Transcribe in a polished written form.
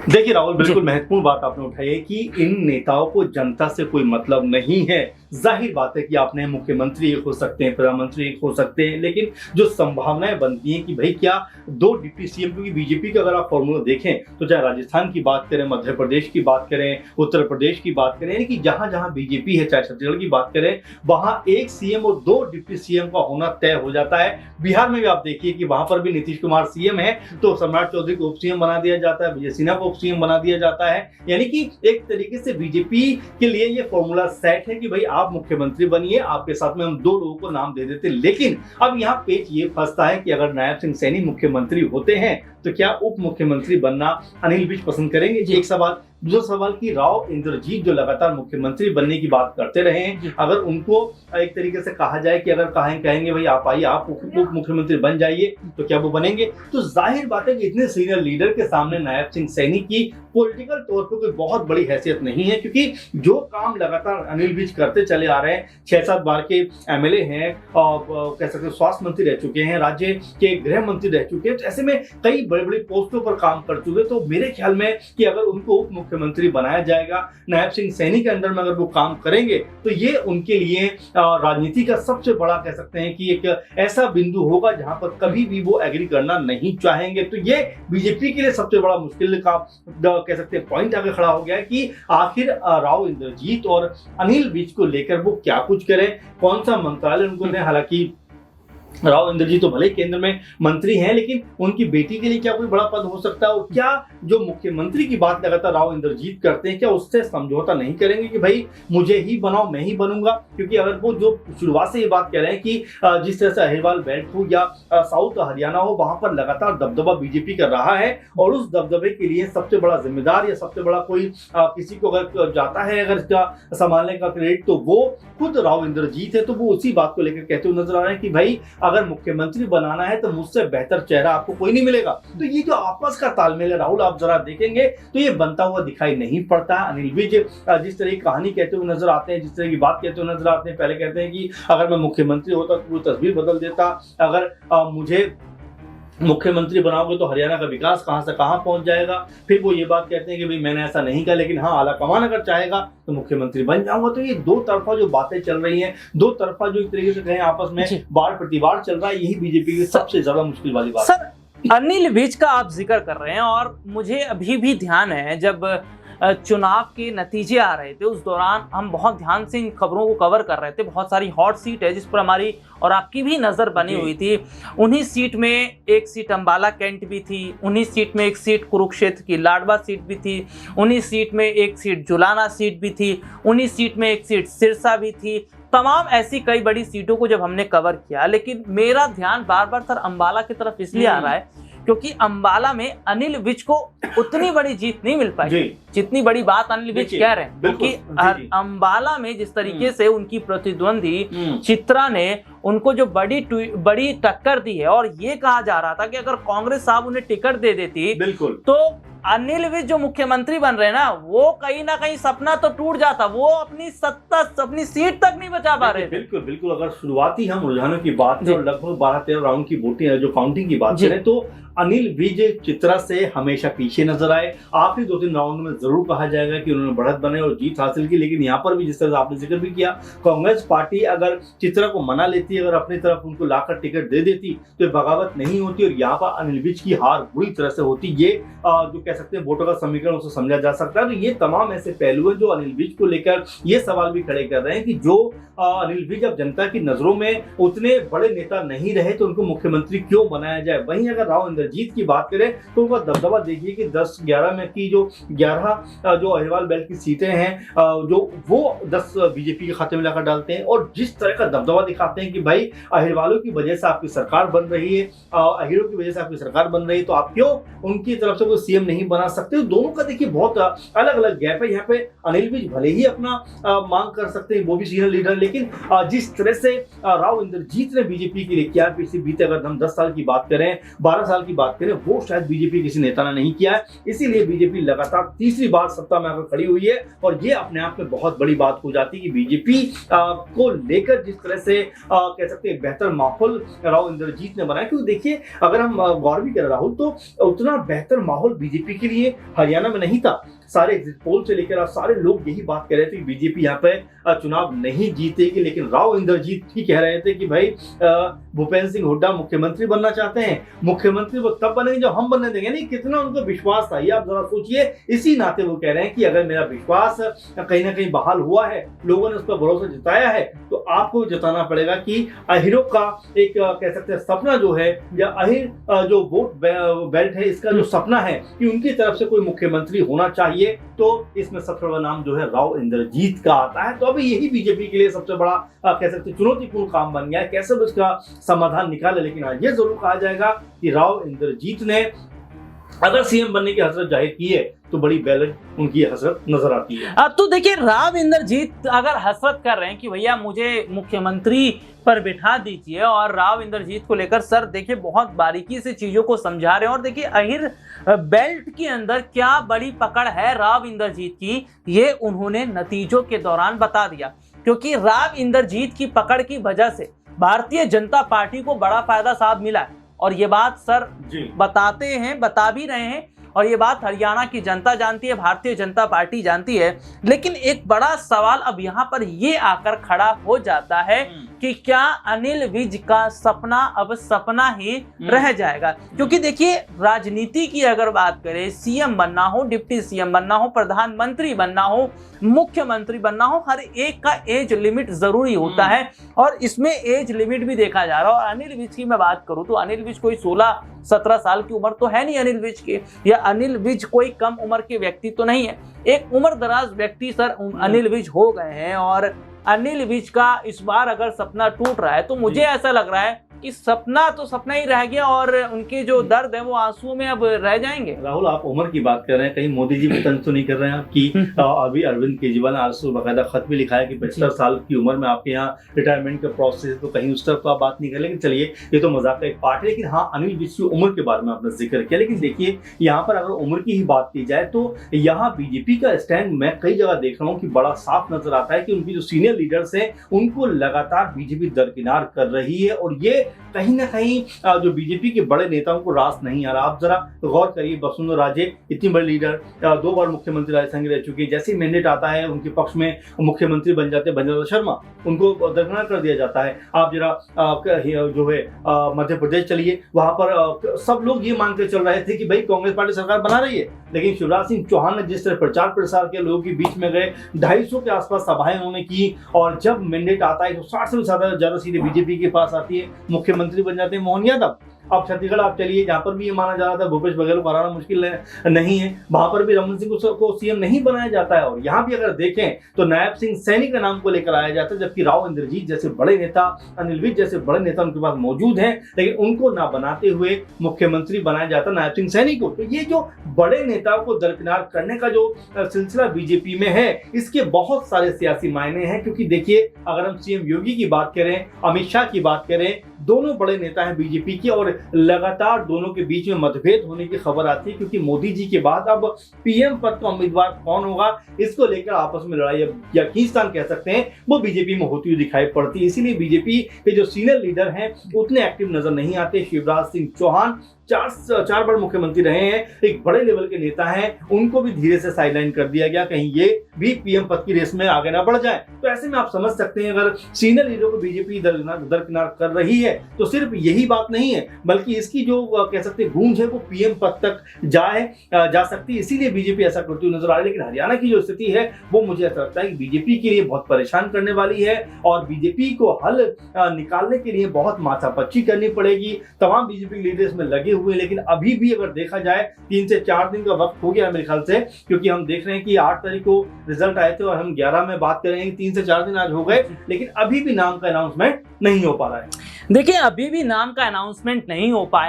देखिए राहुल, बिल्कुल महत्वपूर्ण बात आपने उठाई है कि इन नेताओं को जनता से कोई मतलब नहीं है। जाहिर बात है कि आपने मुख्यमंत्री एक हो सकते हैं, प्रधानमंत्री एक हो सकते हैं, लेकिन जो संभावनाएं बनती हैं कि भाई क्या दो डिप्टी सीएम, क्योंकि बीजेपी का अगर आप फॉर्मूला देखें तो चाहे राजस्थान की बात करें, मध्य प्रदेश की बात करें, उत्तर प्रदेश की बात करें, यानी कि जहां जहां बीजेपी है, चाहे छत्तीसगढ़ की बात करें, वहां एक सीएम और दो डिप्टी सीएम का होना तय हो जाता है। बिहार में भी आप देखिए कि वहां पर भी नीतीश कुमार सीएम है तो सम्राट चौधरी को उप सीएम बना दिया जाता है, विजय सिन्हा को उप सीएम बना दिया जाता है। यानी कि एक तरीके से बीजेपी के लिए ये फॉर्मूला सेट है कि भाई आप मुख्यमंत्री बनिए, आपके साथ में हम दो लोगों को नाम दे देते। लेकिन अब यहाँ पेच ये फंसता है कि अगर नायब सिंह सैनी मुख्यमंत्री होते हैं तो क्या उप मुख्यमंत्री बनना अनिल विज पसंद करेंगे? एक सवाल। दूसरा सवाल कि राव इंद्रजीत जो लगातार मुख्यमंत्री बनने की बात करते रहे हैं, अगर उनको एक तरीके से कहा जाए कि अगर कहेंगे भाई आप आइए, आप उप मुख्यमंत्री बन जाइए, तो क्या वो बनेंगे? तो जाहिर बात है कि इतने सीनियर लीडर के सामने नायब सिंह सैनी की पॉलिटिकल तौर पर कोई बहुत बड़ी हैसियत नहीं है, क्योंकि जो काम लगातार अनिल विज करते चले आ रहे हैं, 6-7 बार के एमएलए हैं और कह सकते हैं स्वास्थ्य मंत्री रह चुके हैं, राज्य के गृह मंत्री रह चुके हैं, तो ऐसे में कई बड़ी बड़ी पोस्टों पर काम कर चुके। तो मेरे ख्याल में कि अगर उनको उप मुख्यमंत्री बनाया जाएगा, नायब सिंह सैनी के अंडर में अगर वो काम करेंगे, तो ये उनके लिए राजनीति का सबसे बड़ा कह सकते हैं कि एक ऐसा बिंदु होगा जहां पर कभी भी वो एग्री करना नहीं चाहेंगे। तो ये बीजेपी के लिए सबसे बड़ा मुश्किल का कह सकते हैं पॉइंट आगे खड़ा हो गया है कि आखिर राव इंद्रजीत और अनिल विज को लेकर वो क्या कुछ करें, कौन सा मंत्रालय उनको दें। हालांकि राव इंद्रजीत तो भले केंद्र में मंत्री हैं, लेकिन उनकी बेटी के लिए क्या कोई बड़ा पद हो सकता है? और क्या जो मुख्यमंत्री की बात लगातार राव इंद्रजीत करते हैं, क्या उससे समझौता नहीं करेंगे कि भाई मुझे ही बनाओ, मैं ही बनूंगा? क्योंकि अगर वो जो शुरुआत से ये बात कह रहे हैं कि जिस तरह से अहिरवाल बेल्ट हो या साउथ हरियाणा हो, वहां पर लगातार दबदबा बीजेपी कर रहा है, और उस दबदबे के लिए सबसे बड़ा जिम्मेदार या सबसे बड़ा कोई किसी को अगर जाता है अगर इसका संभालने का क्रेडिट, तो वो खुद राव इंद्रजीत है। तो वो उसी बात को लेकर कहते हुए नजर आ रहे हैं कि भाई अगर मुख्यमंत्री बनाना है तो मुझसे बेहतर चेहरा आपको कोई नहीं मिलेगा। तो ये जो आपस का तालमेल है राहुल, आप जरा देखेंगे तो ये बनता हुआ दिखाई नहीं पड़ता। अनिल विज जिस तरह की कहानी कहते हुए नजर आते हैं, जिस तरह की बात कहते हुए नजर आते हैं, पहले कहते हैं कि अगर मैं मुख्यमंत्री होता तो पूरी तस्वीर बदल देता, अगर मुझे मुख्यमंत्री बनाओगे तो हरियाणा का विकास कहां से कहां पहुंच जाएगा। फिर वो ये बात कहते हैं कि भाई मैंने ऐसा नहीं कहा, लेकिन हाँ आला कमान अगर चाहेगा तो मुख्यमंत्री बन जाऊंगा। तो ये दो तरफा जो बातें चल रही हैं, दो तरफा जो एक तरीके से कहें आपस में वार प्रतिवार चल रहा है, यही बीजेपी की सबसे ज्यादा मुश्किल वाली बात है। सर, अनिल विज का आप जिक्र कर रहे हैं और मुझे अभी भी ध्यान है जब चुनाव के नतीजे आ रहे थे, उस दौरान हम बहुत ध्यान से इन खबरों को कवर कर रहे थे। बहुत सारी हॉट सीट है जिस पर हमारी और आपकी भी नजर बनी हुई थी। उन्हीं सीट में एक सीट अंबाला कैंट भी थी, उन्हीं सीट में एक सीट कुरुक्षेत्र की लाडवा सीट भी थी, उन्हीं सीट में एक सीट जुलाना सीट भी थी, उन्हीं सीट में एक सीट सिरसा भी थी। तमाम ऐसी कई बड़ी सीटों को जब हमने कवर किया, लेकिन मेरा ध्यान बार बार सर अंबाला की तरफ इसलिए आ रहा है क्योंकि अंबाला में अनिल विज को उतनी बड़ी जीत नहीं मिल पाई जितनी बड़ी बात अनिल विज कह रहे हैं। क्योंकि अंबाला में जिस तरीके से उनकी प्रतिद्वंदी चित्रा ने उनको जो बड़ी टक्कर दी है, और ये कहा जा रहा था कि अगर कांग्रेस साहब उन्हें टिकट दे देती तो अनिल विज जो मुख्यमंत्री बन रहे हैं ना, वो कहीं ना कहीं सपना तो टूट जाता, वो अपनी सत्ता अपनी सीट तक नहीं बचा पा रहे थे। बिल्कुल बिल्कुल। अगर शुरुआती हम रुझानों की बात करें और लगभग 12-13 राउंड की वोटिंग जो काउंटिंग की बात करें, तो अनिल विज चित्रा से हमेशा पीछे नजर आए। आखिरी 2-3 राउंड में जरूर कहा जाएगा कि उन्होंने बढ़त बनाई और जीत हासिल की, लेकिन यहाँ पर भी जिस तरह से आपने जिक्र भी किया, कांग्रेस पार्टी अगर चित्रा को मना लेती, अगर अपनी तरफ उनको लाकर टिकट दे देती तो ये बगावत नहीं होती और यहाँ पर अनिल विज की हार बुरी तरह से होती। ये जो कह सकते हैं वोटों का समीकरण उसे समझा जा सकता है। तो ये तमाम ऐसे पहलू हैं जो अनिल विज को लेकर ये सवाल भी खड़े कर रहे हैं कि जो अनिल विज अब जनता की नजरों में उतने बड़े नेता नहीं रहे तो उनको मुख्यमंत्री क्यों बनाया जाए। वहीं अगर राव इंद्रजीत की बात करें तो उनका दबदबा देखिए कि 10-11 में की जो 11 जो अहिरवाल बेल्ट की सीटें हैं, जो वो 10 बीजेपी के खाते में लाकर डालते हैं, और जिस तरह का दबदबा दिखाते हैं कि भाई अहिरवालों की वजह से आपकी सरकार बन रही है, अहिरों की वजह से आपकी सरकार बन रही है, तो आप क्यों उनकी तरफ से कोई सीएम नहीं बना सकते। दोनों का देखिए बहुत अलग अलग गैप है। यहाँ पे अनिल विज भले ही अपना मांग कर सकते हैं, वो भी सीनियर लीडर, लेकिन जिस तरह से राव इंद्रजीत ने बीजेपी के लिए किया, पिछले बीते अगर हम 10 साल की बात करें, 12 साल की बात करें, वो शायद बीजेपी किसी नेता ने नहीं किया है। इसीलिए बीजेपी लगातार तीसरी बार सत्ता में आकर खड़ी हुई है, और ये अपने आप में बहुत बड़ी बात हो जाती है कि बीजेपी को लेकर जिस तरह से कह सकते हैं बेहतर माहौल राव इंद्रजीत ने बनाया। क्योंकि देखिए अगर हम गौर भी करें राहुल, तो उतना बेहतर माहौल बीजेपी बीजेपी के लिए हरियाणा में नहीं था। सारे एग्जिट पोल से लेकर आप सारे लोग यही बात कह रहे थे कि बीजेपी यहाँ पे चुनाव नहीं जीतेगी, लेकिन राव इंद्रजीत ही कह रहे थे कि भाई भूपेंद्र सिंह हुड्डा मुख्यमंत्री बनना चाहते हैं, मुख्यमंत्री वो तब बनेंगे जब हम बनने देंगे। नहीं, कितना उनको विश्वास था ये आप जरा सोचिए। इसी नाते वो कह रहे हैं कि अगर मेरा विश्वास कहीं ना कहीं बहाल हुआ है, लोगों ने उस पर भरोसा जताया है, तो आपको जताना पड़ेगा कि अहिरों का एक कह सकते हैं सपना जो है, या अहिर जो वोट बेल्ट है, इसका जो सपना है कि उनकी तरफ से कोई मुख्यमंत्री होना चाहिए, तो इसमें सबसे बड़ा नाम जो है राव इंद्रजीत का आता है। तो अभी यही बीजेपी के लिए सबसे बड़ा कह सकते हैं चुनौतीपूर्ण काम बन गया है, कैसे भी इसका समाधान निकाले। लेकिन आज ये जरूर कहा जाएगा कि राव इंद्रजीत ने अगर सीएम बनने की हसरत जाहिर की है तो बड़ी बैलेंस उनकी हसरत नजर आती है। अब तो देखिए, राव इंद्रजीत अगर हसरत कर रहे हैं कि भैया मुझे मुख्यमंत्री पर बिठा दीजिए, और राव इंद्रजीत को लेकर सर देखिए बहुत बारीकी से चीजों को समझा रहे हैं। और देखिए अहिर बेल्ट के अंदर क्या बड़ी पकड़ है राव इंद्रजीत की, ये उन्होंने नतीजों के दौरान बता दिया। क्योंकि राव इंद्रजीत की पकड़ की वजह से भारतीय जनता पार्टी को बड़ा फायदा साहब मिला है, और ये बात सर बताते हैं, बता भी रहे हैं, और ये बात हरियाणा की जनता जानती है, भारतीय जनता पार्टी जानती है। लेकिन एक बड़ा सवाल अब यहाँ पर ये आकर खड़ा हो जाता है कि क्या अनिल विज का सपना अब सपना ही रह जाएगा। क्योंकि देखिए, राजनीति की अगर बात करें, सीएम बनना हो, डिप्टी सीएम बनना हो, प्रधानमंत्री बनना हो, मुख्यमंत्री बनना हो, हर एक का एज लिमिट जरूरी होता है, और इसमें एज लिमिट भी देखा जा रहा है। और अनिल विज की मैं बात करूं तो अनिल विज कोई 16-17 साल की उम्र तो है नहीं अनिल विज की, या अनिल विज कोई कम उम्र के व्यक्ति तो नहीं है। एक उम्र दराज व्यक्ति सर अनिल विज हो गए हैं, और अनिल विज का इस बार अगर सपना टूट रहा है तो मुझे ऐसा लग रहा है कि सपना तो सपना ही रह गया, और उनके जो दर्द है वो आंसुओं में अब रह जाएंगे। राहुल, आप उम्र की बात कर रहे हैं, कहीं मोदी जी भी तंज तो नहीं कर रहे हैं कि अभी अरविंद केजरीवाल ने आज बाकायदा खत भी लिखा है कि 75 साल की उम्र में आपके यहाँ रिटायरमेंट का प्रोसेस है, तो कहीं उस तरफ तो आप बात नहीं कर। लेकिन चलिए, ये तो मजाक का एक पार्ट है। लेकिन हाँ, अनिल विज की उम्र के बारे में आपने जिक्र किया, लेकिन देखिए यहाँ पर अगर उम्र की ही बात की जाए तो यहाँ बीजेपी का स्टैंड मैं कई जगह देख रहा हूँ कि बड़ा साफ नजर आता है कि उनकी जो सीनियर लीडर्स हैं उनको लगातार बीजेपी दरकिनार कर रही है, और ये कहीं ना कहीं जो बीजेपी के बड़े नेताओं को रास नहीं आ रहा। आप जरा गौर करिए, वसुंधरा राजे इतनी बड़ी लीडर, 2 बार मुख्यमंत्री राजस्थान की रह चुकी है, जैसे ही मैंडेट आता है उनके पक्ष में मुख्यमंत्री बन जाते हैं भंजराज शर्मा, उनको दरकिनार कर दिया जाता है। आप जरा जो है मध्य प्रदेश चलिए, वहां पर सब लोग ये मान के चल रहे थे कि भाई कांग्रेस पार्टी सरकार बना रही है, लेकिन शिवराज सिंह चौहान ने जिस तरह प्रचार प्रसार के लोगों के बीच में गए, 250 के आसपास सभाएं उन्होंने की, और जब मैंडेट आता है तो 60 से ज्यादा सीटें बीजेपी के पास आती है, मुख्यमंत्री बन जाते हैं मोहन यादव। अब छत्तीसगढ़ आप चलिए, जहाँ पर भी ये माना जा रहा था भूपेश बघेल को हराना मुश्किल नहीं है, वहां पर भी रमन सिंह को सीएम नहीं बनाया जाता है। और यहाँ भी अगर देखें तो नायब सिंह सैनी का नाम को लेकर आया जाता है, जबकि राव इंद्रजीत जैसे बड़े नेता, अनिल विज जैसे बड़े नेता उनके पास मौजूद हैं, लेकिन उनको ना बनाते हुए मुख्यमंत्री बनाया जाता नायब सिंह सैनी को। तो ये जो बड़े नेताओं को दरकिनार करने का जो सिलसिला बीजेपी में है, इसके बहुत सारे सियासी मायने हैं। क्योंकि देखिए, अगर हम सीएम योगी की बात करें, अमित शाह की बात करें, दोनों बड़े नेता हैं बीजेपी के, और लगातार दोनों के बीच में मतभेद होने की खबर आती है। क्योंकि मोदी जी के बाद अब पीएम पद का उम्मीदवार कौन होगा, इसको लेकर आपस में लड़ाई या खींचतान कह सकते हैं, वो बीजेपी में होती हुई दिखाई पड़ती है। इसीलिए बीजेपी के जो सीनियर लीडर हैं उतने एक्टिव नजर नहीं आते। शिवराज सिंह चौहान 4 बार मुख्यमंत्री रहे हैं, एक बड़े लेवल के नेता हैं, उनको भी धीरे से साइडलाइन कर दिया गया, कहीं ये भी पीएम पद की रेस में आगे ना बढ़ जाए। तो ऐसे में आप समझ सकते हैं, अगर सीनियर लीडरों को बीजेपी दरकिनार कर रही है तो सिर्फ यही बात नहीं है, बल्कि इसकी जो कह सकते हैं गूंज है वो पीएम पद तक जा सकती है। इसीलिए बीजेपी ऐसा करती हुई नजर आ रही है। लेकिन हरियाणा की जो स्थिति है वो मुझे ऐसा लगता है कि बीजेपी के लिए बहुत परेशान करने वाली है, और बीजेपी को हल निकालने के लिए बहुत माथापच्ची करनी पड़ेगी। तमाम बीजेपी लीडर्स में लगे हुए, लेकिन अभी भी अगर देखा जाए 3 से 4 दिन का वक्त हो गया मेरे ख्याल से, क्योंकि हम देख रहे हैं कि 8 तारीख को रिजल्ट आए थे और हम 11 में बात कर रहे हैं कि 3 से 4 दिन आज हो गए, लेकिन अभी भी नाम का अनाउंसमेंट नहीं हो पा रहा है। देखिए, अभी भी नाम का अनाउंसमेंट नहीं हो पाया।